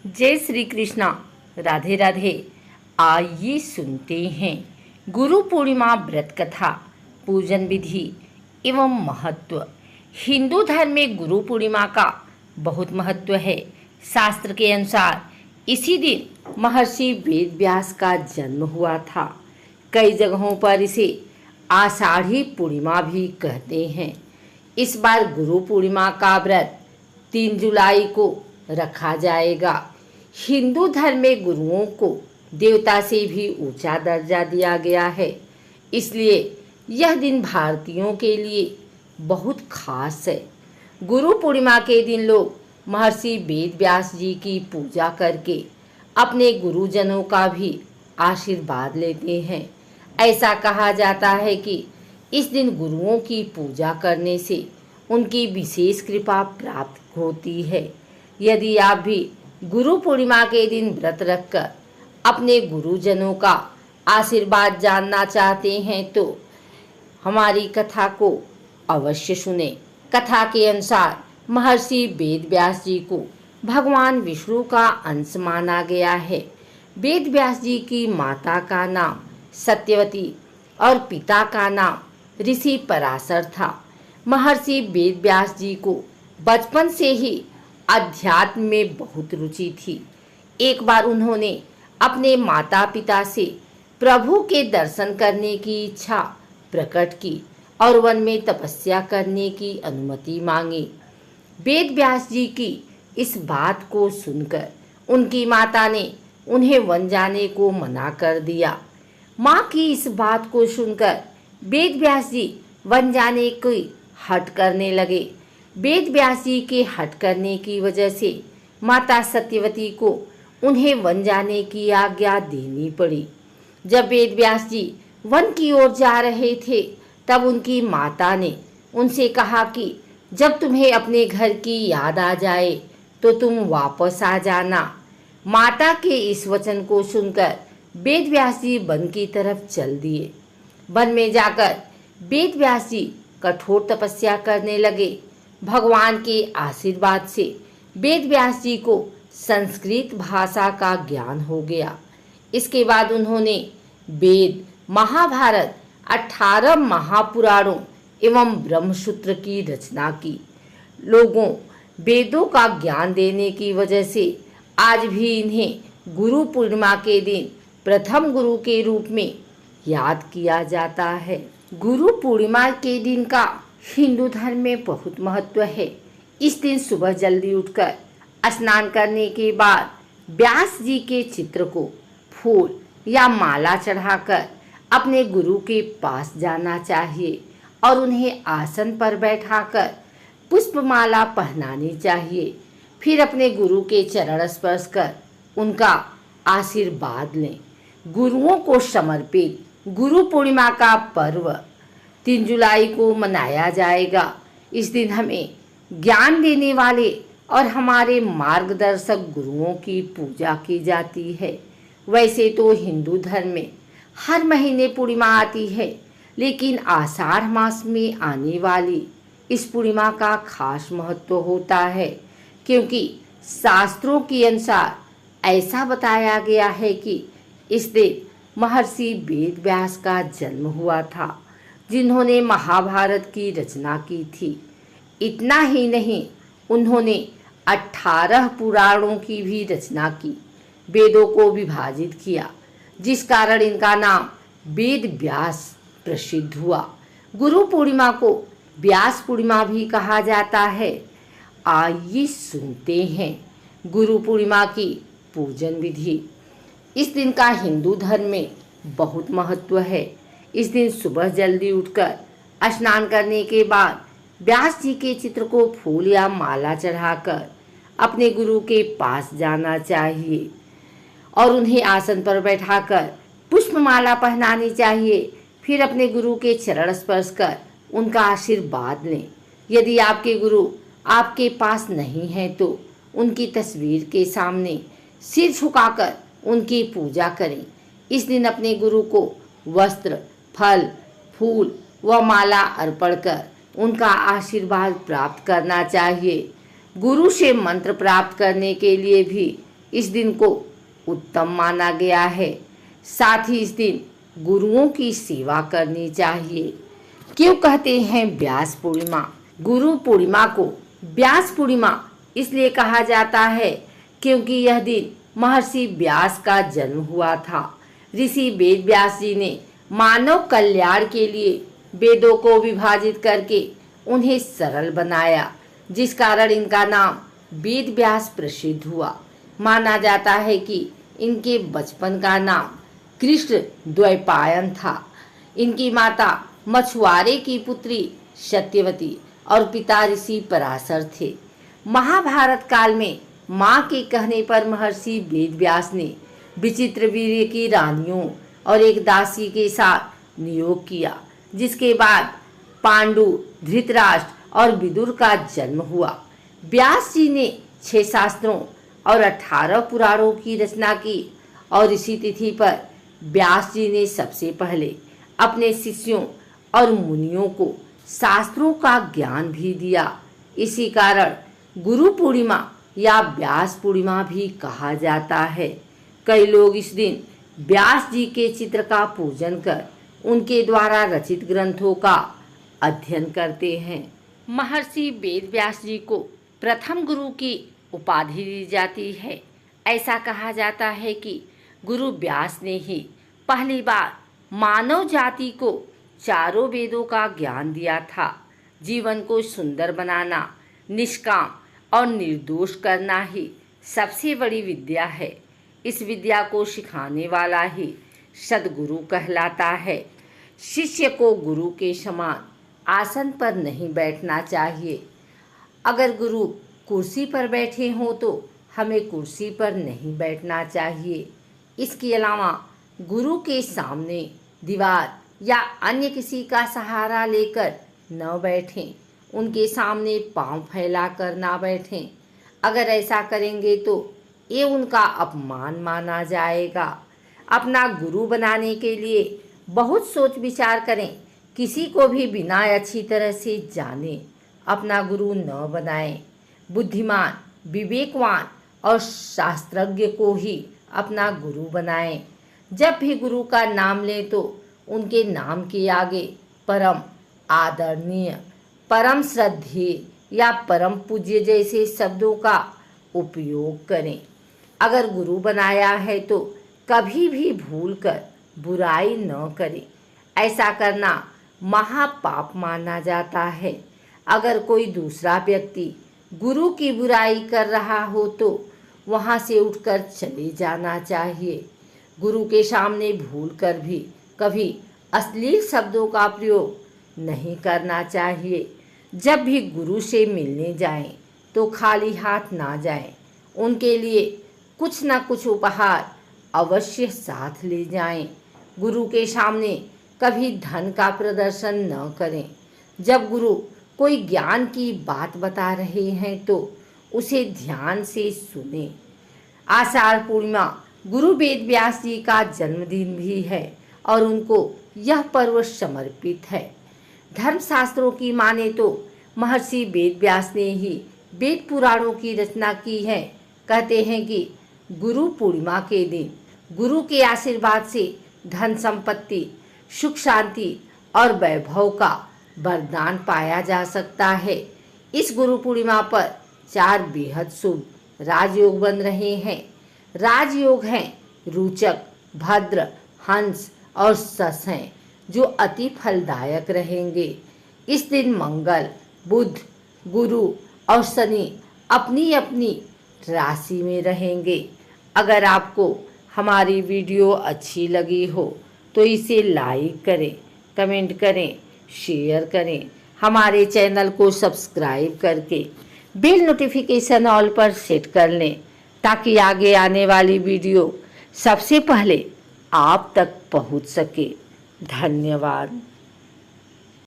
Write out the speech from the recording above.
जय श्री कृष्णा। राधे राधे। आइए सुनते हैं गुरु पूर्णिमा व्रत कथा, पूजन विधि एवं महत्व। हिंदू धर्म में गुरु पूर्णिमा का बहुत महत्व है। शास्त्र के अनुसार इसी दिन महर्षि वेद व्यास का जन्म हुआ था। कई जगहों पर इसे आषाढ़ी पूर्णिमा भी कहते हैं। इस बार गुरु पूर्णिमा का व्रत 3 जुलाई को रखा जाएगा। हिंदू धर्म में गुरुओं को देवता से भी ऊंचा दर्जा दिया गया है, इसलिए यह दिन भारतीयों के लिए बहुत खास है। गुरु पूर्णिमा के दिन लोग महर्षि वेद व्यास जी की पूजा करके अपने गुरुजनों का भी आशीर्वाद लेते हैं। ऐसा कहा जाता है कि इस दिन गुरुओं की पूजा करने से उनकी विशेष कृपा प्राप्त होती है। यदि आप भी गुरु पूर्णिमा के दिन व्रत रखकर अपने गुरुजनों का आशीर्वाद जानना चाहते हैं तो हमारी कथा को अवश्य सुने। कथा के अनुसार महर्षि वेद व्यास जी को भगवान विष्णु का अंश माना गया है। वेद व्यास जी की माता का नाम सत्यवती और पिता का नाम ऋषि पराशर था। महर्षि वेद व्यास जी को बचपन से ही अध्यात्म में बहुत रुचि थी। एक बार उन्होंने अपने माता पिता से प्रभु के दर्शन करने की इच्छा प्रकट की और वन में तपस्या करने की अनुमति मांगी। वेद व्यास जी की इस बात को सुनकर उनकी माता ने उन्हें वन जाने को मना कर दिया। माँ की इस बात को सुनकर वेद व्यास जी वन जाने की हट करने लगे। वेद व्यास जी के हट करने की वजह से माता सत्यवती को उन्हें वन जाने की आज्ञा देनी पड़ी। जब वेद व्यास जी वन की ओर जा रहे थे तब उनकी माता ने उनसे कहा कि जब तुम्हें अपने घर की याद आ जाए तो तुम वापस आ जाना। माता के इस वचन को सुनकर वेद व्यास जी वन की तरफ चल दिए। वन में जाकर वेद व्यास जी कठोर तपस्या करने लगे। भगवान के आशीर्वाद से वेद व्यास जी को संस्कृत भाषा का ज्ञान हो गया। इसके बाद उन्होंने वेद, महाभारत, 18 महापुराणों एवं ब्रह्मसूत्र की रचना की। लोगों वेदों का ज्ञान देने की वजह से आज भी इन्हें गुरु पूर्णिमा के दिन प्रथम गुरु के रूप में याद किया जाता है। गुरु पूर्णिमा के दिन का हिंदू धर्म में बहुत महत्व है। इस दिन सुबह जल्दी उठकर स्नान करने के बाद व्यास जी के चित्र को फूल या माला चढ़ाकर अपने गुरु के पास जाना चाहिए और उन्हें आसन पर बैठाकर पुष्पमाला पहनानी चाहिए। फिर अपने गुरु के चरण स्पर्श कर उनका आशीर्वाद लें। गुरुओं को समर्पित गुरु पूर्णिमा का पर्व 3 जुलाई को मनाया जाएगा। इस दिन हमें ज्ञान देने वाले और हमारे मार्गदर्शक गुरुओं की पूजा की जाती है। वैसे तो हिंदू धर्म में हर महीने पूर्णिमा आती है, लेकिन आषाढ़ मास में आने वाली इस पूर्णिमा का खास महत्व होता है, क्योंकि शास्त्रों के अनुसार ऐसा बताया गया है कि इस दिन महर्षि वेद व्यास का जन्म हुआ था, जिन्होंने महाभारत की रचना की थी। इतना ही नहीं, उन्होंने 18 पुराणों की भी रचना की, वेदों को विभाजित किया, जिस कारण इनका नाम वेद व्यास प्रसिद्ध हुआ। गुरु पूर्णिमा को व्यास पूर्णिमा भी कहा जाता है। आइए सुनते हैं गुरु पूर्णिमा की पूजन विधि। इस दिन का हिंदू धर्म में बहुत महत्व है। इस दिन सुबह जल्दी उठकर स्नान करने के बाद व्यास जी के चित्र को फूल या माला चढ़ाकर अपने गुरु के पास जाना चाहिए और उन्हें आसन पर बैठाकर पुष्पमाला पहनानी चाहिए। फिर अपने गुरु के चरण स्पर्श कर उनका आशीर्वाद लें। यदि आपके गुरु आपके पास नहीं हैं तो उनकी तस्वीर के सामने सिर झुकाकर उनकी पूजा करें। इस दिन अपने गुरु को वस्त्र, फल, फूल व माला अर्पण कर उनका आशीर्वाद प्राप्त करना चाहिए। गुरु से मंत्र प्राप्त करने के लिए भी इस दिन को उत्तम माना गया है। साथ ही इस दिन गुरुओं की सेवा करनी चाहिए। क्यों कहते हैं व्यास पूर्णिमा? गुरु पूर्णिमा को व्यास पूर्णिमा इसलिए कहा जाता है क्योंकि यह दिन महर्षि व्यास का जन्म हुआ था। ऋषि वेद व्यास जी ने मानव कल्याण के लिए वेदों को विभाजित करके उन्हें सरल बनाया, जिस कारण इनका नाम वेद व्यास प्रसिद्ध हुआ। माना जाता है कि इनके बचपन का नाम कृष्ण द्वैपायन था। इनकी माता मछुआरे की पुत्री सत्यवती और पिता ऋषि पराशर थे। महाभारत काल में माँ के कहने पर महर्षि वेद व्यास ने विचित्र वीर्य की रानियों और एक दासी के साथ नियोग किया, जिसके बाद पांडु, धृतराष्ट्र और विदुर का जन्म हुआ। व्यास जी ने 6 शास्त्रों और 18 पुराणों की रचना की और इसी तिथि पर व्यास जी ने सबसे पहले अपने शिष्यों और मुनियों को शास्त्रों का ज्ञान भी दिया। इसी कारण गुरु पूर्णिमा या व्यास पूर्णिमा भी कहा जाता है। कई लोग इस दिन व्यास जी के चित्र का पूजन कर उनके द्वारा रचित ग्रंथों का अध्ययन करते हैं। महर्षि वेद व्यास जी को प्रथम गुरु की उपाधि दी जाती है। ऐसा कहा जाता है कि गुरु व्यास ने ही पहली बार मानव जाति को चारों वेदों का ज्ञान दिया था। जीवन को सुंदर बनाना, निष्काम और निर्दोष करना ही सबसे बड़ी विद्या है। इस विद्या को सिखाने वाला ही सद्गुरु कहलाता है। शिष्य को गुरु के समान आसन पर नहीं बैठना चाहिए। अगर गुरु कुर्सी पर बैठे हों तो हमें कुर्सी पर नहीं बैठना चाहिए। इसके अलावा गुरु के सामने दीवार या अन्य किसी का सहारा लेकर न बैठें। उनके सामने पांव फैलाकर ना बैठें। अगर ऐसा करेंगे तो ये उनका अपमान माना जाएगा। अपना गुरु बनाने के लिए बहुत सोच विचार करें। किसी को भी बिना अच्छी तरह से जाने अपना गुरु न बनाएं। बुद्धिमान, विवेकवान और शास्त्रज्ञ को ही अपना गुरु बनाएं। जब भी गुरु का नाम लें तो उनके नाम के आगे परम आदरणीय, परम श्रद्धेय या परम पूज्य जैसे शब्दों का उपयोग करें। अगर गुरु बनाया है तो कभी भी भूल कर बुराई न करें। ऐसा करना महापाप माना जाता है। अगर कोई दूसरा व्यक्ति गुरु की बुराई कर रहा हो तो वहाँ से उठकर चले जाना चाहिए। गुरु के सामने भूल कर भी कभी अश्लील शब्दों का प्रयोग नहीं करना चाहिए। जब भी गुरु से मिलने जाएं तो खाली हाथ ना जाएं। उनके लिए कुछ न कुछ उपहार अवश्य साथ ले जाएं। गुरु के सामने कभी धन का प्रदर्शन न करें। जब गुरु कोई ज्ञान की बात बता रहे हैं तो उसे ध्यान से सुने। आषाढ़ पूर्णिमा गुरु वेद व्यास जी का जन्मदिन भी है और उनको यह पर्व समर्पित है। धर्मशास्त्रों की माने तो महर्षि वेद व्यास ने ही वेद पुराणों की रचना की है। कहते हैं कि गुरु पूर्णिमा के दिन गुरु के आशीर्वाद से धन संपत्ति, सुख शांति और वैभव का वरदान पाया जा सकता है। इस गुरु पूर्णिमा पर 4 बेहद शुभ राजयोग बन रहे हैं। राजयोग हैं रोचक, भद्र, हंस और शश हैं, जो अति फलदायक रहेंगे। इस दिन मंगल, बुध, गुरु और शनि अपनी अपनी राशि में रहेंगे। अगर आपको हमारी वीडियो अच्छी लगी हो तो इसे लाइक करें, कमेंट करें, शेयर करें। हमारे चैनल को सब्सक्राइब करके बेल नोटिफिकेशन ऑल पर सेट कर लें ताकि आगे आने वाली वीडियो सबसे पहले आप तक पहुंच सके। धन्यवाद।